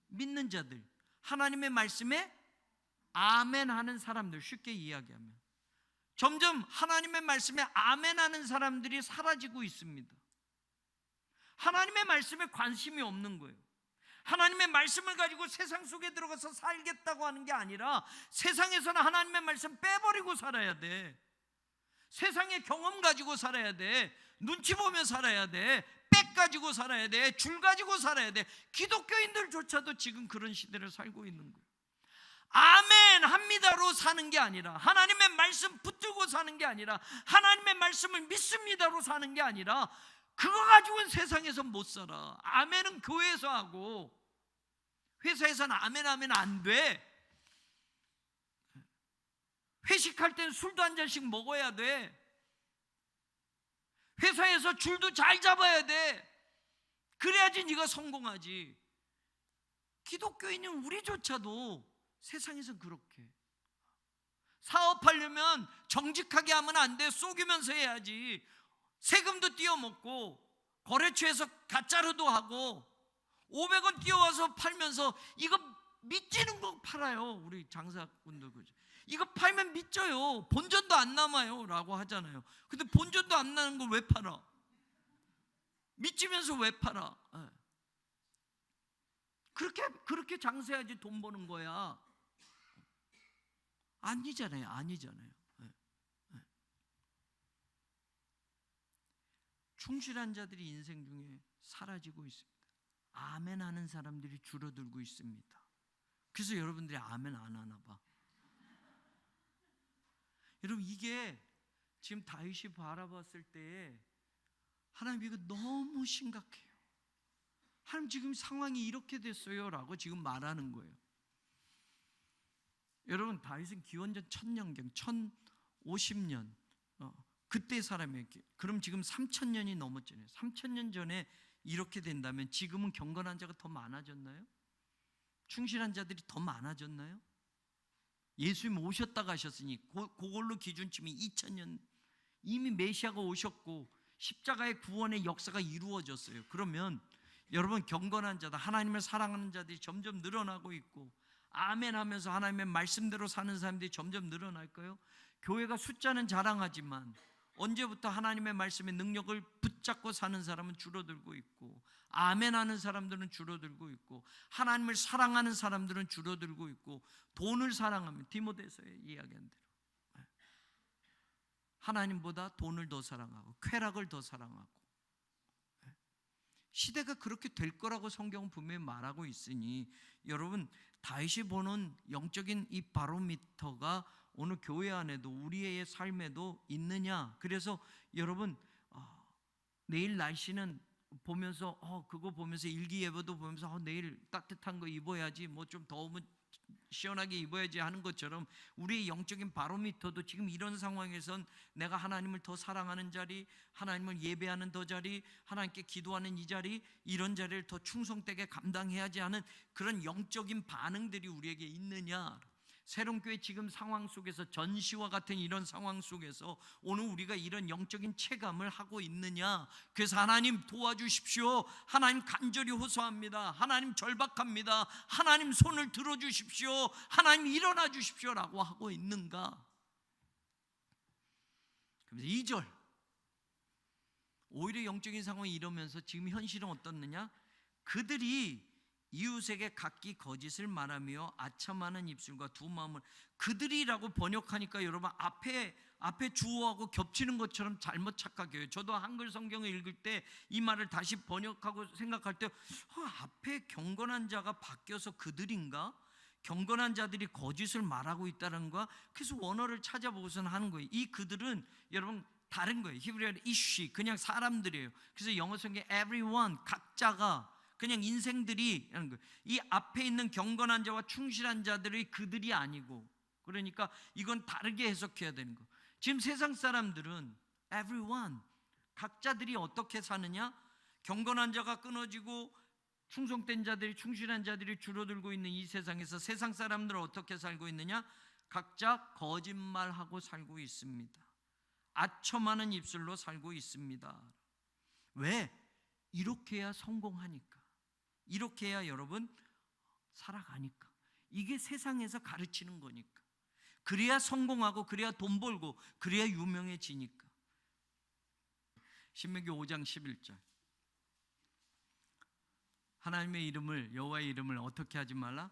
믿는 자들, 하나님의 말씀에 아멘 하는 사람들. 쉽게 이야기하면 점점 하나님의 말씀에 아멘 하는 사람들이 사라지고 있습니다. 하나님의 말씀에 관심이 없는 거예요. 하나님의 말씀을 가지고 세상 속에 들어가서 살겠다고 하는 게 아니라 세상에서는 하나님의 말씀 빼버리고 살아야 돼. 세상의 경험 가지고 살아야 돼. 눈치 보며 살아야 돼. 백 가지고 살아야 돼. 줄 가지고 살아야 돼. 기독교인들조차도 지금 그런 시대를 살고 있는 거예요. 아멘 합니다로 사는 게 아니라, 하나님의 말씀 붙들고 사는 게 아니라, 하나님의 말씀을 믿습니다로 사는 게 아니라, 그거 가지고는 세상에서 못 살아. 아멘은 교회에서 하고 회사에서는 아멘 하면 안 돼. 회식할 땐 술도 한 잔씩 먹어야 돼. 회사에서 줄도 잘 잡아야 돼. 그래야지 네가 성공하지. 기독교인인 우리조차도 세상에서 그렇게 사업하려면 정직하게 하면 안 돼. 속이면서 해야지. 세금도 띄어먹고 거래처에서 가짜로도 하고 500원 띄어와서 팔면서 이거 믿지는 거 팔아요. 우리 장사꾼들 그죠? 이거 팔면 믿져요. 본전도 안 남아요 라고 하잖아요. 근데 본전도 안 나는 걸 왜 팔아? 믿지면서 왜 팔아? 그렇게 장사해야지 돈 버는 거야. 아니잖아요. 충실한 자들이 인생 중에 사라지고 있습니다. 아멘 하는 사람들이 줄어들고 있습니다. 그래서 여러분들이 아멘 안 하나 봐. 여러분, 이게 지금 다윗이 바라봤을 때 하나님 이거 너무 심각해요. 하나님 지금 상황이 이렇게 됐어요 라고 지금 말하는 거예요. 여러분, 다윗은 기원전 1000년경 1050년 그때 사람이에요. 그럼 지금 3000년이 넘었잖아요. 3000년 전에 이렇게 된다면 지금은 경건한 자가 더 많아졌나요? 충실한 자들이 더 많아졌나요? 예수님 오셨다 가셨으니 그걸로 기준치면 2000년 이미 메시아가 오셨고 십자가의 구원의 역사가 이루어졌어요. 그러면 여러분, 경건한 자들, 하나님을 사랑하는 자들이 점점 늘어나고 있고 아멘 하면서 하나님의 말씀대로 사는 사람들이 점점 늘어날까요? 교회가 숫자는 자랑하지만 언제부터 하나님의 말씀의 능력을 붙잡고 사는 사람은 줄어들고 있고 아멘 하는 사람들은 줄어들고 있고 하나님을 사랑하는 사람들은 줄어들고 있고 돈을 사랑하면 디모데서에 이야기한 대로 하나님보다 돈을 더 사랑하고 쾌락을 더 사랑하고 시대가 그렇게 될 거라고 성경은 분명히 말하고 있으니 여러분, 다윗이 보는 영적인 이 바로미터가 오늘 교회 안에도 우리의 삶에도 있느냐. 그래서 여러분, 내일 날씨는 보면서 그거 보면서 일기예보도 보면서 내일 따뜻한 거 입어야지, 뭐 좀 더우면 시원하게 입어야지 하는 것처럼 우리의 영적인 바로미터도 지금 이런 상황에선 내가 하나님을 더 사랑하는 자리, 하나님을 예배하는 더 자리, 하나님께 기도하는 이 자리, 이런 자리를 더 충성되게 감당해야지 하는 그런 영적인 반응들이 우리에게 있느냐. 새롬교회 지금 상황 속에서, 전시와 같은 이런 상황 속에서 오늘 우리가 이런 영적인 체감을 하고 있느냐. 그래서 하나님 도와주십시오, 하나님 간절히 호소합니다, 하나님 절박합니다, 하나님 손을 들어주십시오, 하나님 일어나 주십시오 라고 하고 있는가. 그래서 2절, 오히려 영적인 상황이 이러면서 지금 현실은 어떻느냐. 그들이 이웃에게 각기 거짓을 말하며 아첨하는 입술과 두 마음을, 그들이라고 번역하니까 여러분 앞에 주어하고 겹치는 것처럼 잘못 착각해요. 저도 한글 성경을 읽을 때 이 말을 다시 번역하고 생각할 때 앞에 경건한 자가 바뀌어서 그들인가? 경건한 자들이 거짓을 말하고 있다는 거야. 그래서 원어를 찾아보고서는 하는 거예요. 이 그들은 여러분 다른 거예요. 히브리어는 이쉬, 그냥 사람들이에요. 그래서 영어 성경에 everyone, 각자가, 그냥 인생들이 하는 거예요. 이 앞에 있는 경건한 자와 충실한 자들의 그들이 아니고, 그러니까 이건 다르게 해석해야 되는 거. 지금 세상 사람들은 everyone, 각자들이 어떻게 사느냐? 경건한 자가 끊어지고 충성된 자들이, 충실한 자들이 줄어들고 있는 이 세상에서 세상 사람들은 어떻게 살고 있느냐? 각자 거짓말하고 살고 있습니다. 아첨하는 입술로 살고 있습니다. 왜? 이렇게 해야 성공하니까, 이렇게 해야 여러분 살아가니까, 이게 세상에서 가르치는 거니까, 그래야 성공하고, 그래야 돈 벌고, 그래야 유명해지니까. 신명기 5장 11절, 하나님의 이름을, 여호와의 이름을 어떻게 하지 말라?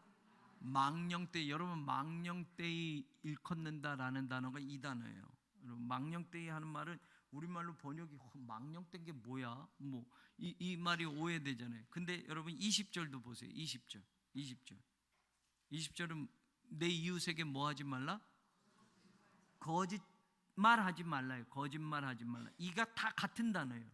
망령되이. 여러분, 망령되이 일컫는다라는 단어가 이 단어예요. 여러분, 망령되이 하는 말은 우리말로 번역이 망령된 게 뭐야? 이 말이 오해되잖아요. 근데 여러분 20절도 보세요. 20절은 내 이웃에게 뭐 하지 말라? 거짓말하지 말라요. 거짓말하지 말라. 이가 다 같은 단어예요.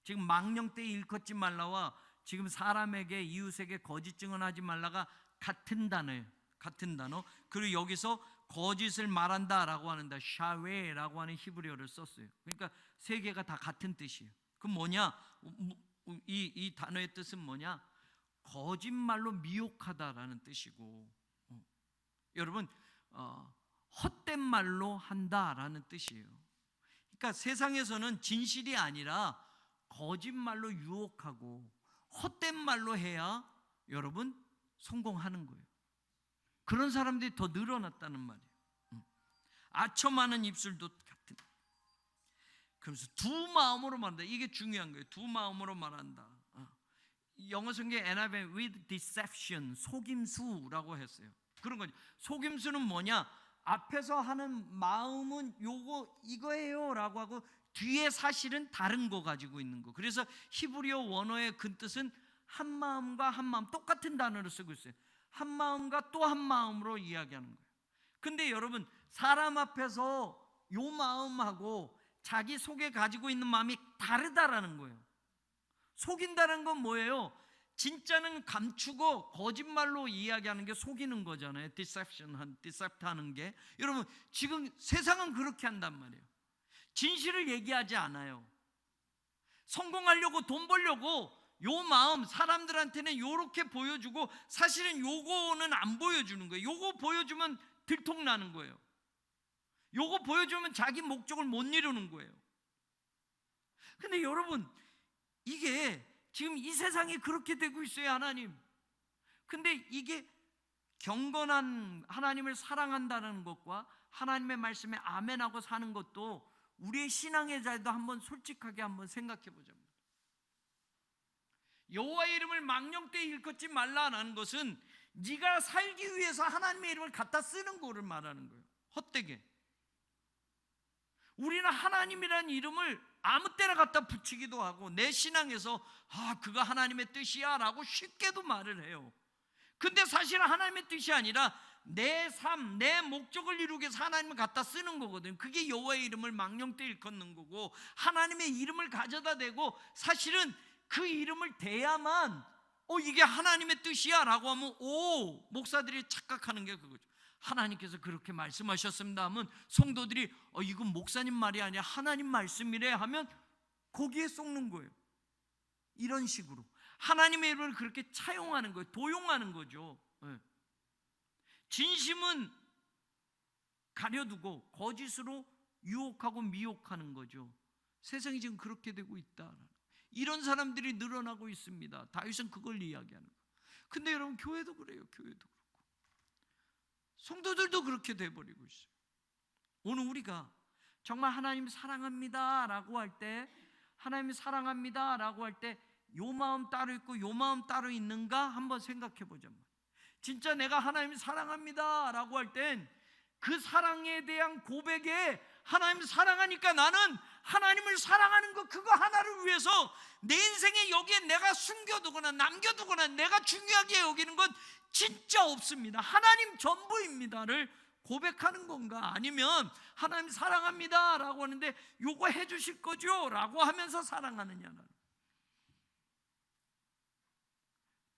지금 망령되이 일컫지 말라와 지금 사람에게, 이웃에게 거짓 증언하지 말라가 같은 단어예요. 같은 단어. 그리고 여기서 거짓을 말한다라고 하는데 샤웨라고 하는 히브리어를 썼어요. 그러니까 세 개가 다 같은 뜻이에요. 그럼 뭐냐? 이 단어의 뜻은 뭐냐? 거짓말로 미혹하다라는 뜻이고, 여러분 헛된 말로 한다라는 뜻이에요. 그러니까 세상에서는 진실이 아니라 거짓말로 유혹하고 헛된 말로 해야 여러분 성공하는 거예요. 그런 사람들이 더 늘어났다는 말이에요. 아첨하는 입술도 같은. 그래서 두 마음으로 말한다. 이게 중요한 거예요. 두 마음으로 말한다. 영어 성경에 NIV with deception, 속임수라고 했어요. 그런 거죠. 속임수는 뭐냐? 앞에서 하는 마음은 이거예요라고 하고 뒤에 사실은 다른 거 가지고 있는 거. 그래서 히브리어 원어의 그 뜻은 한 마음과 한 마음, 똑같은 단어를 쓰고 있어요. 한 마음과 또 한 마음으로 이야기하는 거예요. 근데 여러분, 사람 앞에서 요 마음하고 자기 속에 가지고 있는 마음이 다르다라는 거예요. 속인다는 건 뭐예요? 진짜는 감추고 거짓말로 이야기하는 게 속이는 거잖아요. 디셉트 하는 게. 여러분, 지금 세상은 그렇게 한단 말이에요. 진실을 얘기하지 않아요. 성공하려고, 돈 벌려고 요 마음 사람들한테는 요렇게 보여주고 사실은 요거는 안 보여주는 거예요. 요거 보여주면 들통나는 거예요. 요거 보여주면 자기 목적을 못 이루는 거예요. 근데 여러분, 이게 지금 이 세상이 그렇게 되고 있어요. 하나님. 근데 이게 경건한 하나님을 사랑한다는 것과 하나님의 말씀에 아멘하고 사는 것도 우리의 신앙의 자리도 한번 솔직하게 한번 생각해 보자. 여호와의 이름을 망령되이 일컫지 말라는 것은 네가 살기 위해서 하나님의 이름을 갖다 쓰는 거를 말하는 거예요. 헛되게. 우리는 하나님이라는 이름을 아무 때나 갖다 붙이기도 하고 내 신앙에서 그거 하나님의 뜻이야 라고 쉽게도 말을 해요. 근데 사실은 하나님의 뜻이 아니라 내 삶, 내 목적을 이루기 위해서 하나님을 갖다 쓰는 거거든요. 그게 여호와의 이름을 망령때 일컫는 거고 하나님의 이름을 가져다 대고 사실은 그 이름을 대야만 이게 하나님의 뜻이야 라고 하면 목사들이 착각하는 게 그거죠. 하나님께서 그렇게 말씀하셨습니다 하면 성도들이 이건 목사님 말이 아니라 하나님 말씀이래 하면 거기에 쏙는 거예요. 이런 식으로 하나님의 이름을 그렇게 차용하는 거예요. 도용하는 거죠. 진심은 가려두고 거짓으로 유혹하고 미혹하는 거죠. 세상이 지금 그렇게 되고 있다. 이런 사람들이 늘어나고 있습니다. 다윗은 그걸 이야기하는 거예요. 근데 여러분 교회도 그래요. 교회도 그렇고 성도들도 그렇게 돼버리고 있어요. 오늘 우리가 정말 하나님 사랑합니다 라고 할 때 하나님 사랑합니다 라고 할 때 요 마음 따로 있고 요 마음 따로 있는가 한번 생각해 보자면 진짜 내가 하나님 사랑합니다 라고 할 땐 그 사랑에 대한 고백에 하나님 사랑하니까 나는 하나님을 사랑하는 것 그거 하나를 위해서 내 인생에 여기에 내가 숨겨두거나 남겨두거나 내가 중요하게 여기는 건 진짜 없습니다. 하나님 전부입니다를 고백하는 건가 아니면 하나님 사랑합니다 라고 하는데 요거 해주실 거죠 라고 하면서 사랑하느냐는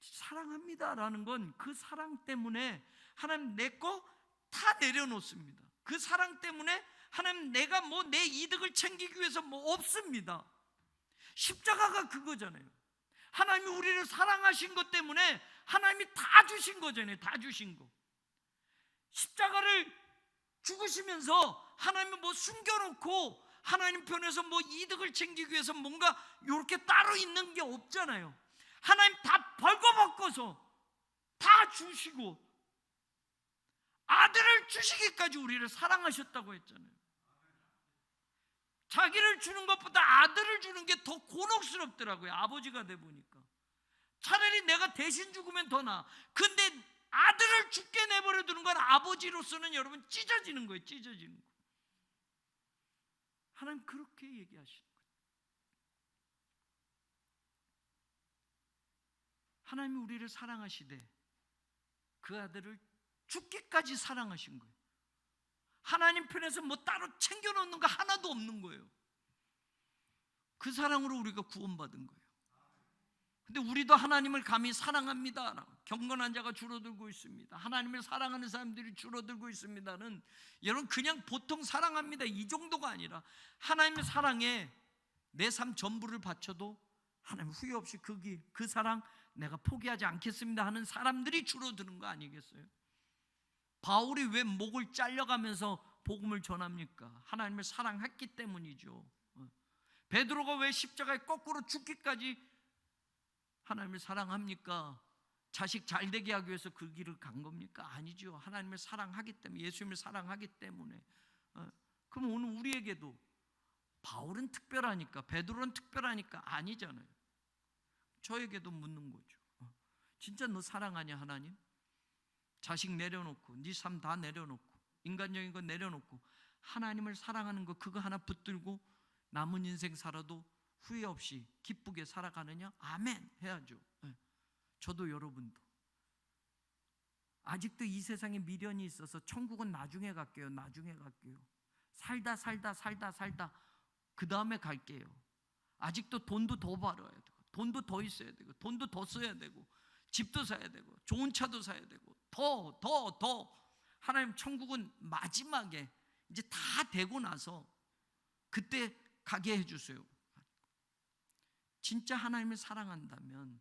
사랑합니다 라는 건 그 사랑 때문에 하나님 내 거 다 내려놓습니다. 그 사랑 때문에 하나님 내가 내 이득을 챙기기 위해서 없습니다. 십자가가 그거잖아요. 하나님이 우리를 사랑하신 것 때문에 하나님이 다 주신 거잖아요. 다 주신 거. 십자가를 죽으시면서 하나님이 숨겨놓고 하나님 편에서 이득을 챙기기 위해서 뭔가 이렇게 따로 있는 게 없잖아요. 하나님 다 벌거벗고서 다 주시고 아들을 주시기까지 우리를 사랑하셨다고 했잖아요. 자기를 주는 것보다 아들을 주는 게 더 곤혹스럽더라고요. 아버지가 돼 보니까 차라리 내가 대신 죽으면 더 나아. 근데 아들을 죽게 내버려 두는 건 아버지로서는 여러분 찢어지는 거예요. 찢어지는 거. 하나님 그렇게 얘기하시는 거예요. 하나님이 우리를 사랑하시되 그 아들을 죽기까지 사랑하신 거예요. 하나님 편에서 따로 챙겨놓는 거 하나도 없는 거예요. 그 사랑으로 우리가 구원받은 거예요. 근데 우리도 하나님을 감히 사랑합니다. 경건한 자가 줄어들고 있습니다. 하나님을 사랑하는 사람들이 줄어들고 있습니다는 여러분 그냥 보통 사랑합니다 이 정도가 아니라 하나님의 사랑에 내 삶 전부를 바쳐도 하나님 후회 없이 그 사랑 내가 포기하지 않겠습니다 하는 사람들이 줄어드는 거 아니겠어요? 바울이 왜 목을 잘려가면서 복음을 전합니까? 하나님을 사랑했기 때문이죠. 베드로가 왜 십자가에 거꾸로 죽기까지 하나님을 사랑합니까? 자식 잘 되게 하기 위해서 그 길을 간 겁니까? 아니죠. 하나님을 사랑하기 때문에, 예수님을 사랑하기 때문에. 그럼 오늘 우리에게도 바울은 특별하니까, 베드로는 특별하니까 아니잖아요. 저에게도 묻는 거죠. 진짜 너 사랑하냐 하나님? 자식 내려놓고 네 삶 다 내려놓고 인간적인 거 내려놓고 하나님을 사랑하는 거 그거 하나 붙들고 남은 인생 살아도 후회 없이 기쁘게 살아가느냐? 아멘 해야죠. 저도 여러분도 아직도 이 세상에 미련이 있어서 천국은 나중에 갈게요. 나중에 갈게요. 살다 그 다음에 갈게요. 아직도 돈도 더 벌어야 되고 돈도 더 있어야 되고 돈도 더 써야 되고 집도 사야 되고 좋은 차도 사야 되고 더 하나님 천국은 마지막에 이제 다 되고 나서 그때 가게 해주세요. 진짜 하나님을 사랑한다면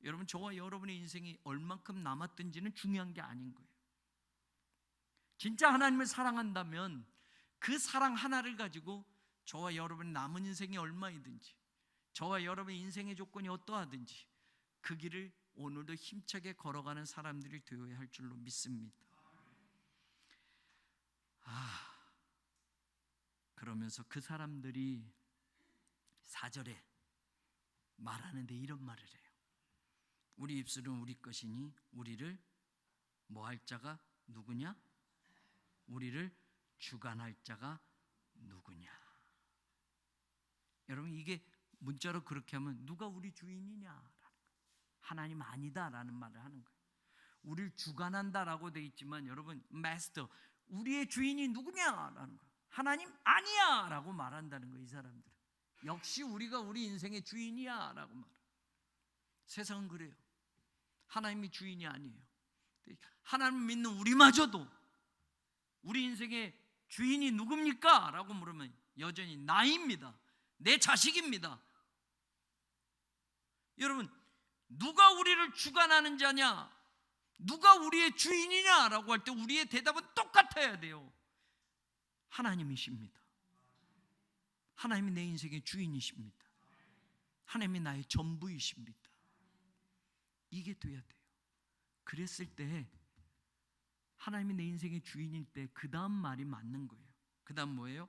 여러분 저와 여러분의 인생이 얼만큼 남았든지는 중요한 게 아닌 거예요. 진짜 하나님을 사랑한다면 그 사랑 하나를 가지고 저와 여러분의 남은 인생이 얼마이든지 저와 여러분의 인생의 조건이 어떠하든지 그 길을 오늘도 힘차게 걸어가는 사람들이 되어야 할 줄로 믿습니다. 그러면서 그 사람들이 4절에 말하는데 이런 말을 해요. 우리 입술은 우리 것이니 우리를 뭐 할 자가 누구냐? 우리를 주관할 자가 누구냐? 여러분, 이게 문자로 그렇게 하면 누가 우리 주인이냐라는 거예요. 하나님 아니다라는 말을 하는 거예요. 우리를 주관한다라고 돼 있지만 여러분, 마스터, 우리의 주인이 누구냐라는 거예요. 하나님 아니야 라고 말한다는 거예요. 이 사람들은 역시 우리가 우리 인생의 주인이야 라고 말해요. 세상은 그래요. 하나님이 주인이 아니에요. 하나님 믿는 우리마저도 우리 인생의 주인이 누굽니까? 라고 물으면 여전히 나입니다. 내 자식입니다. 여러분, 누가 우리를 주관하는 자냐? 누가 우리의 주인이냐라고 할 때 우리의 대답은 똑같아야 돼요. 하나님이십니다. 하나님이 내 인생의 주인이십니다. 하나님이 나의 전부이십니다. 이게 돼야 돼요. 그랬을 때 하나님이 내 인생의 주인일 때 그 다음 말이 맞는 거예요. 그 다음 뭐예요?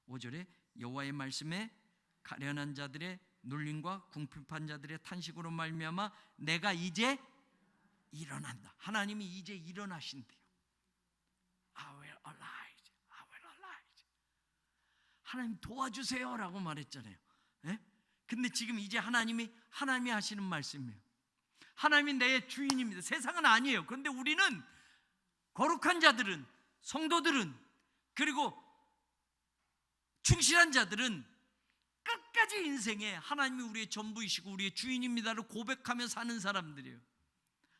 5절에 여호와의 말씀에 가련한 자들의 눌림과 궁핍한 자들의 탄식으로 말미암아 내가 이제 일어난다. 하나님이 이제 일어나신대요. I will arise. I will arise. 하나님 도와주세요 라고 말했잖아요. 예? 근데 지금 이제 하나님이 하시는 말씀이에요. 하나님이 내 주인입니다. 세상은 아니에요. 그런데 우리는 거룩한 자들은, 성도들은, 그리고 충실한 자들은 끝까지 인생에 하나님이 우리의 전부이시고 우리의 주인입니다를 고백하며 사는 사람들이에요.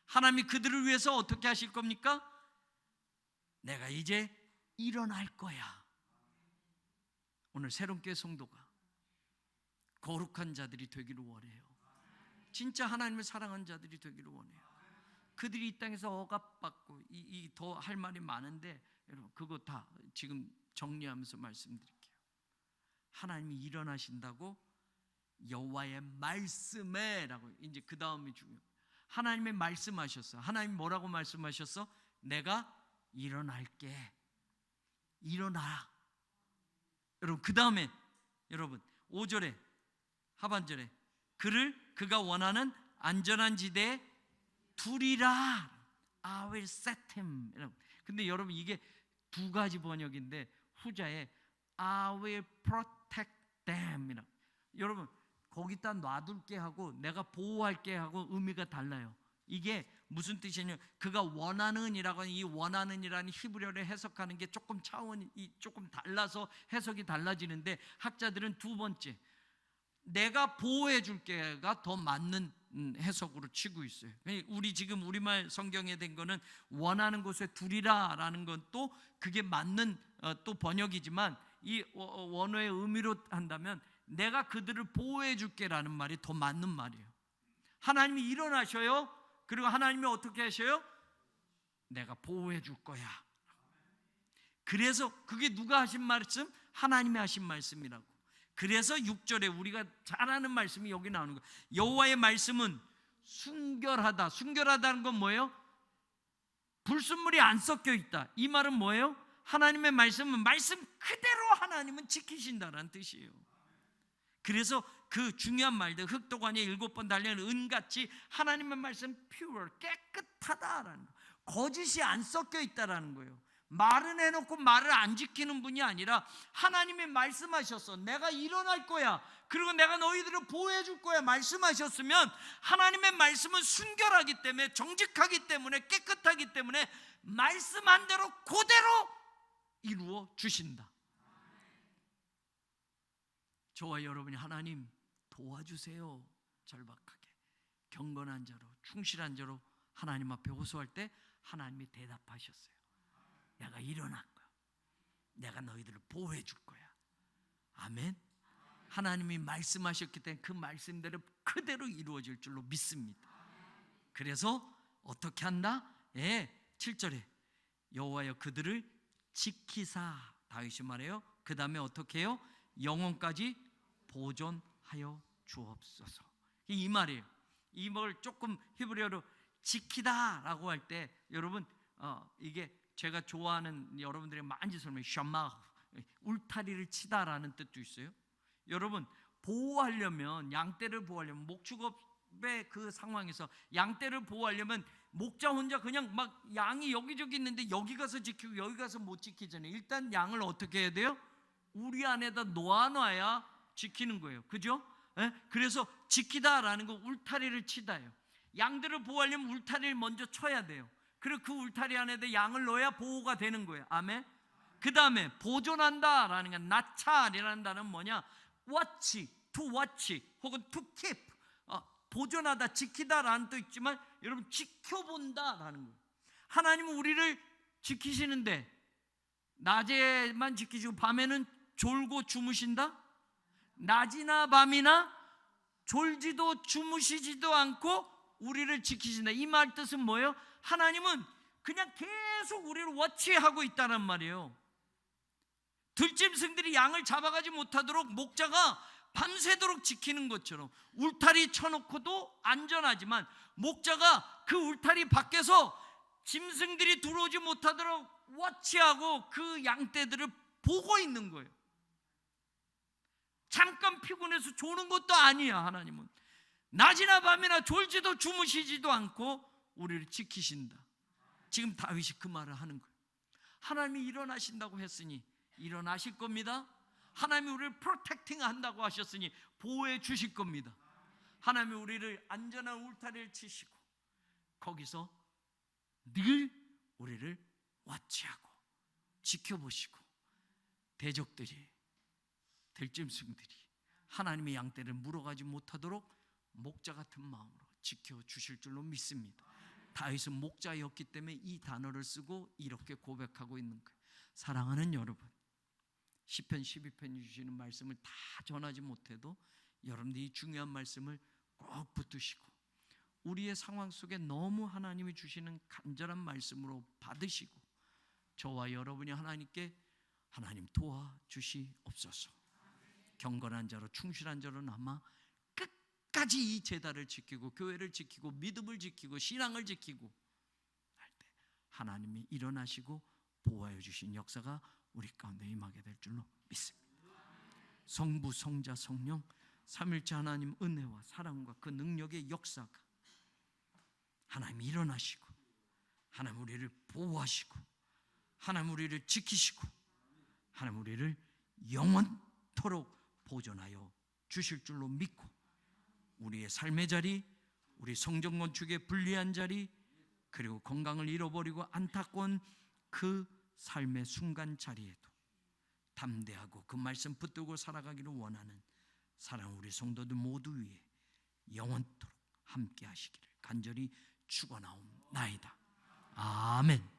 하나님이 그들을 위해서 어떻게 하실 겁니까? 내가 이제 일어날 거야. 오늘 새롭게 성도가 거룩한 자들이 되기를 원해요. 진짜 하나님을 사랑하는 자들이 되기를 원해요. 그들이 이 땅에서 억압받고 더 할 말이 많은데 여러분, 그거 다 지금 정리하면서 말씀드릴게요. 하나님이 일어나신다고 여호와의 말씀에라고, 이제 그 다음이 중요해요. 하나님의 말씀하셨어. 하나님 뭐라고 말씀하셨어? 내가 일어날게. 일어나. 여러분, 그 다음에 여러분 5절에 하반절에 그가 원하는 안전한 지대에 두리라. I will set him. 근데 여러분, 이게 두 가지 번역인데 후자에 I will protect them. 여러분, 거기다 놔둘게 하고 내가 보호할게 하고 의미가 달라요. 이게 무슨 뜻이냐면 그가 원하는이라고 하는 이 원하는이라는 히브리어를 해석하는 게 조금 차원이 조금 달라서 해석이 달라지는데 학자들은 두 번째, 내가 보호해 줄게가 더 맞는 해석으로 치고 있어요. 우리 지금 우리말 성경에 된 거는 원하는 곳에 두리라라는 건 또 그게 맞는 또 번역이지만 이 원어의 의미로 한다면 내가 그들을 보호해 줄게라는 말이 더 맞는 말이에요. 하나님이 일어나셔요. 그리고 하나님이 어떻게 하셔요? 내가 보호해 줄 거야. 그래서 그게 누가 하신 말씀? 하나님이 하신 말씀이라고. 그래서 6절에 우리가 잘 아는 말씀이 여기 나오는 거예요. 여호와의 말씀은 순결하다. 순결하다는 건 뭐예요? 불순물이 안 섞여 있다. 이 말은 뭐예요? 하나님의 말씀은 말씀 그대로 하나님은 지키신다라는 뜻이에요. 그래서 그 중요한 말들, 흑도관에 7번 달려는 은같이 하나님의 말씀 pure, 깨끗하다라는 거. 거짓이 안 섞여 있다라는 거예요. 말은 해놓고 말을 안 지키는 분이 아니라 하나님이 말씀하셨어. 내가 일어날 거야. 그리고 내가 너희들을 보호해 줄 거야. 말씀하셨으면 하나님의 말씀은 순결하기 때문에, 정직하기 때문에, 깨끗하기 때문에 말씀한 대로 그대로 이루어 주신다. 저와 여러분이 하나님 도와주세요. 절박하게 경건한 자로, 충실한 자로 하나님 앞에 호소할 때 하나님이 대답하셨어요. 내가 일어날 거야. 내가 너희들을 보호해 줄 거야. 아멘. 하나님이 말씀하셨기 때문에 그 말씀대로 그대로 이루어질 줄로 믿습니다. 그래서 어떻게 한다? 7절에 여호와여 그들을 지키사. 다윗이 말해요. 그 다음에 어떻게 해요? 영원까지 보존하여 주옵소서. 이 말이에요. 이 말 조금 히브리어로 지키다라고 할 때 여러분, 이게 제가 좋아하는, 여러분들이 많이 설명해, 샤마, 울타리를 치다라는 뜻도 있어요. 여러분, 보호하려면, 양떼를 보호하려면, 목축업의 그 상황에서 양떼를 보호하려면 목자 혼자 그냥 막 양이 여기저기 있는데 여기 가서 지키고 여기 가서 못 지키잖아요. 일단 양을 어떻게 해야 돼요? 우리 안에다 놓아놔야 지키는 거예요. 그죠? 예? 그래서 지키다라는 거 울타리를 치다예요. 양들을 보호하려면 울타리를 먼저 쳐야 돼요. 그리고 그 울타리 안에 양을 넣어야 보호가 되는 거예요. 아멘. 그 다음에 보존한다라는 건 나찰이라는 단어는 뭐냐? watch, to watch 혹은 to keep, 보존하다, 지키다라는 뜻도 있지만 여러분 지켜본다라는 거예요. 하나님은 우리를 지키시는데 낮에만 지키시고 밤에는 졸고 주무신다? 낮이나 밤이나 졸지도 주무시지도 않고 우리를 지키신다. 이 말 뜻은 뭐예요? 하나님은 그냥 계속 우리를 워치하고 있다는 말이에요. 들짐승들이 양을 잡아가지 못하도록 목자가 밤새도록 지키는 것처럼 울타리 쳐놓고도 안전하지만 목자가 그 울타리 밖에서 짐승들이 들어오지 못하도록 워치하고 그 양떼들을 보고 있는 거예요. 잠깐 피곤해서 조는 것도 아니야. 하나님은 낮이나 밤이나 졸지도 주무시지도 않고 우리를 지키신다. 지금 다윗이 그 말을 하는 거예요. 하나님이 일어나신다고 했으니 일어나실 겁니다. 하나님이 우리를 프로텍팅 한다고 하셨으니 보호해 주실 겁니다. 하나님이 우리를 안전한 울타리를 치시고 거기서 늘 우리를 와치하고 지켜보시고 대적들이, 들짐승들이 하나님의 양떼를 물어가지 못하도록 목자 같은 마음으로 지켜주실 줄로 믿습니다. 다윗은 목자였기 때문에 이 단어를 쓰고 이렇게 고백하고 있는 거예요. 사랑하는 여러분, 시편 12편이 주시는 말씀을 다 전하지 못해도 여러분들이 이 중요한 말씀을 꼭 붙드시고 우리의 상황 속에 너무 하나님이 주시는 간절한 말씀으로 받으시고 저와 여러분이 하나님께 하나님 도와주시옵소서. 경건한 자로 충실한 자로 남아 끝까지 이 제단을 지키고 교회를 지키고 믿음을 지키고 신앙을 지키고 할 때 하나님이 일어나시고 보호하여 주신 역사가 우리 가운데 임하게 될 줄로 믿습니다. 성부, 성자, 성령 삼일째 하나님 은혜와 사랑과 그 능력의 역사가 하나님이 일어나시고 하나님 우리를 보호하시고 하나님 우리를 지키시고 하나님 우리를 영원토록 보존하여 주실 줄로 믿고 우리의 삶의 자리, 우리 성전 건축의 불리한 자리, 그리고 건강을 잃어버리고 안타까운 그 삶의 순간 자리에도 담대하고 그 말씀 붙들고 살아가기를 원하는 사랑 우리 성도들 모두 위에 영원토록 함께 하시기를 간절히 축원하옵나이다. 아멘.